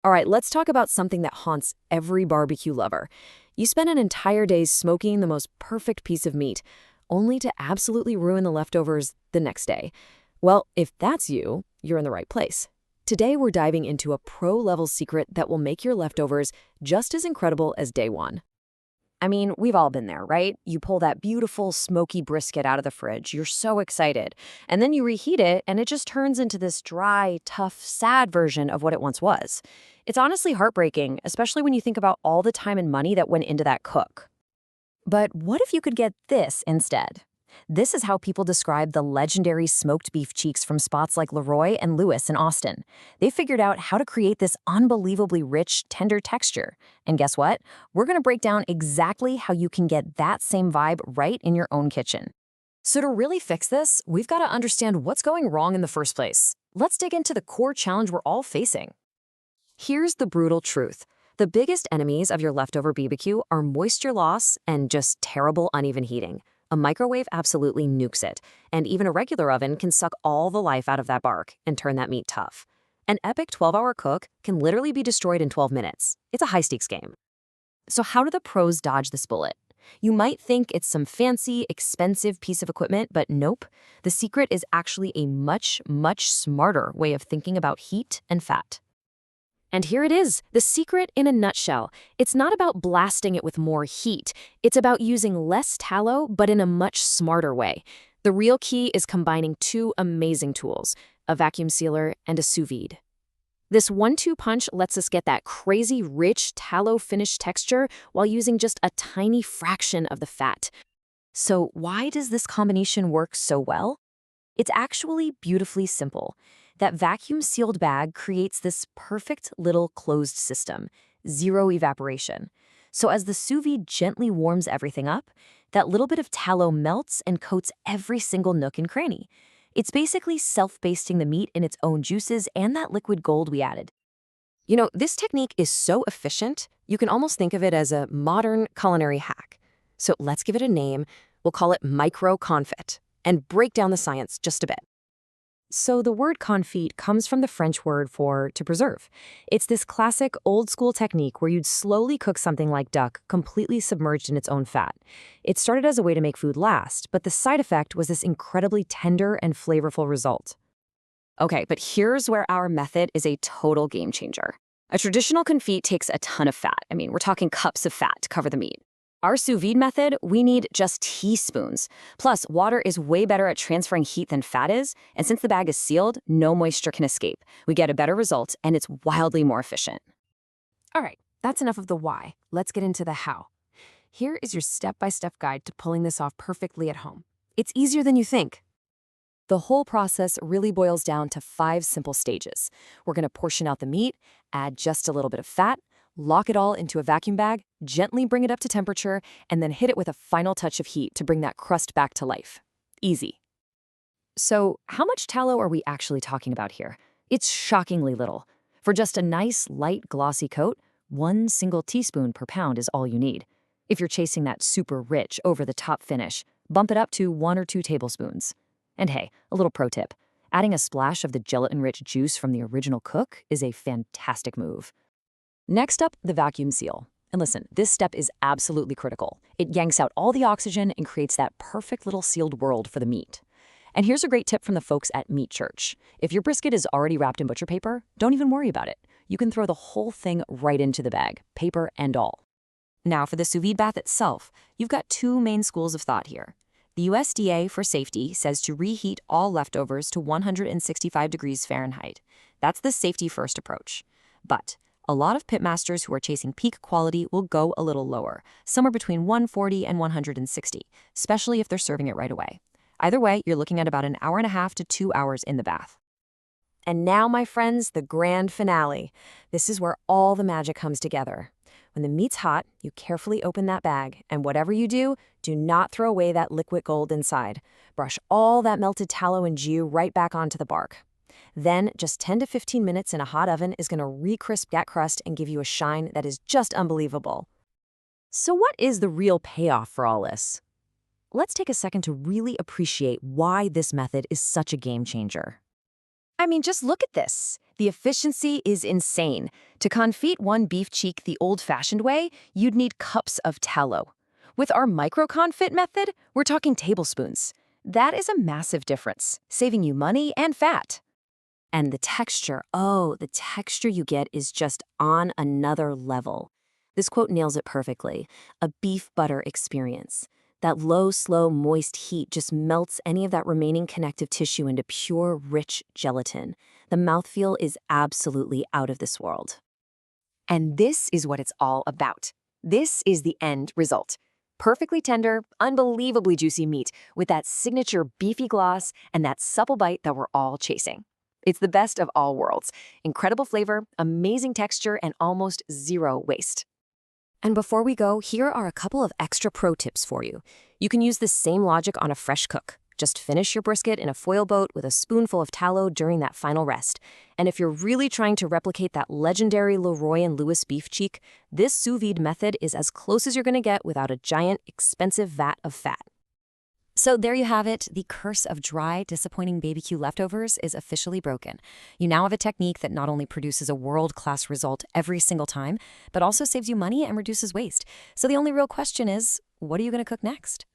All right, let's talk about something that haunts every barbecue lover. You spend an entire day smoking the most perfect piece of meat, only to absolutely ruin the leftovers the next day. Well, if that's you, you're in the right place. Today, we're diving into a pro-level secret that will make your leftovers just as incredible as day one. I mean, we've all been there, right? You pull that beautiful, smoky brisket out of the fridge. You're so excited. And then you reheat it, and it just turns into this dry, tough, sad version of what it once was. It's honestly heartbreaking, especially when you think about all the time and money that went into that cook. But what if you could get this instead? This is how people describe the legendary smoked beef cheeks from spots like Leroy and Lewis in Austin. They figured out how to create this unbelievably rich, tender texture. And guess what? We're going to break down exactly how you can get that same vibe right in your own kitchen. So to really fix this, we've got to understand what's going wrong in the first place. Let's dig into the core challenge we're all facing. Here's the brutal truth. The biggest enemies of your leftover BBQ are moisture loss and just terrible uneven heating. A microwave absolutely nukes it, and even a regular oven can suck all the life out of that bark and turn that meat tough. An epic 12-hour cook can literally be destroyed in 12 minutes. It's a high-stakes game. So how do the pros dodge this bullet? You might think it's some fancy, expensive piece of equipment, but nope. The secret is actually a much, much smarter way of thinking about heat and fat. And here it is, the secret in a nutshell. It's not about blasting it with more heat. It's about using less tallow, but in a much smarter way. The real key is combining two amazing tools, a vacuum sealer and a sous vide. This 1-2 punch lets us get that crazy, rich, tallow-finished texture while using just a tiny fraction of the fat. So why does this combination work so well? It's actually beautifully simple. That vacuum-sealed bag creates this perfect little closed system, zero evaporation. So as the sous vide gently warms everything up, that little bit of tallow melts and coats every single nook and cranny. It's basically self-basting the meat in its own juices and that liquid gold we added. You know, this technique is so efficient, you can almost think of it as a modern culinary hack. So let's give it a name. We'll call it micro confit and break down the science just a bit. So the word confit comes from the French word for to preserve. It's this classic old-school technique where you'd slowly cook something like duck completely submerged in its own fat. It started as a way to make food last, but the side effect was this incredibly tender and flavorful result. Okay, but here's where our method is a total game changer. A traditional confit takes a ton of fat. I mean, we're talking cups of fat to cover the meat. Our sous vide method, we need just teaspoons. Plus, water is way better at transferring heat than fat is, and since the bag is sealed, no moisture can escape. We get a better result, and it's wildly more efficient. All right, that's enough of the why. Let's get into the how. Here is your step-by-step guide to pulling this off perfectly at home. It's easier than you think. The whole process really boils down to 5 simple stages. We're going to portion out the meat, add just a little bit of fat, lock it all into a vacuum bag, gently bring it up to temperature, and then hit it with a final touch of heat to bring that crust back to life. Easy. So, how much tallow are we actually talking about here? It's shockingly little. For just a nice, light, glossy coat, 1 single teaspoon per pound is all you need. If you're chasing that super rich, over-the-top finish, bump it up to 1 or 2 tablespoons. And hey, a little pro tip. Adding a splash of the gelatin-rich juice from the original cook is a fantastic move. Next up, the vacuum seal. And listen, this step is absolutely critical. It yanks out all the oxygen and creates that perfect little sealed world for the meat. And here's a great tip from the folks at Meat Church. If your brisket is already wrapped in butcher paper, don't even worry about it. You can throw the whole thing right into the bag, paper and all. Now for the sous vide bath itself, you've got 2 main schools of thought here. The USDA, for safety, says to reheat all leftovers to 165 degrees Fahrenheit. That's the safety-first approach. But a lot of pitmasters who are chasing peak quality will go a little lower, somewhere between 140 and 160, especially if they're serving it right away. Either way, you're looking at about an hour and a half to 2 hours in the bath. And now, my friends, the grand finale. This is where all the magic comes together. When the meat's hot, you carefully open that bag, and whatever you do not throw away that liquid gold inside. Brush all that melted tallow and jus right back onto the bark. Then, just 10 to 15 minutes in a hot oven is going to re-crisp that crust and give you a shine that is just unbelievable. So what is the real payoff for all this? Let's take a second to really appreciate why this method is such a game changer. I mean, just look at this. The efficiency is insane. To confit one beef cheek the old-fashioned way, you'd need cups of tallow. With our micro-confit method, we're talking tablespoons. That is a massive difference, saving you money and fat. And the texture, oh, the texture you get is just on another level. This quote nails it perfectly. A beef butter experience. That low, slow, moist heat just melts any of that remaining connective tissue into pure, rich gelatin. The mouthfeel is absolutely out of this world. And this is what it's all about. This is the end result. Perfectly tender, unbelievably juicy meat with that signature beefy gloss and that supple bite that we're all chasing. It's the best of all worlds. Incredible flavor, amazing texture, and almost zero waste. And before we go, here are a couple of extra pro tips for you. You can use this same logic on a fresh cook. Just finish your brisket in a foil boat with a spoonful of tallow during that final rest. And if you're really trying to replicate that legendary Leroy and Lewis beef cheek, this sous vide method is as close as you're going to get without a giant, expensive vat of fat. So there you have it. The curse of dry, disappointing BBQ leftovers is officially broken. You now have a technique that not only produces a world-class result every single time, but also saves you money and reduces waste. So the only real question is, what are you going to cook next?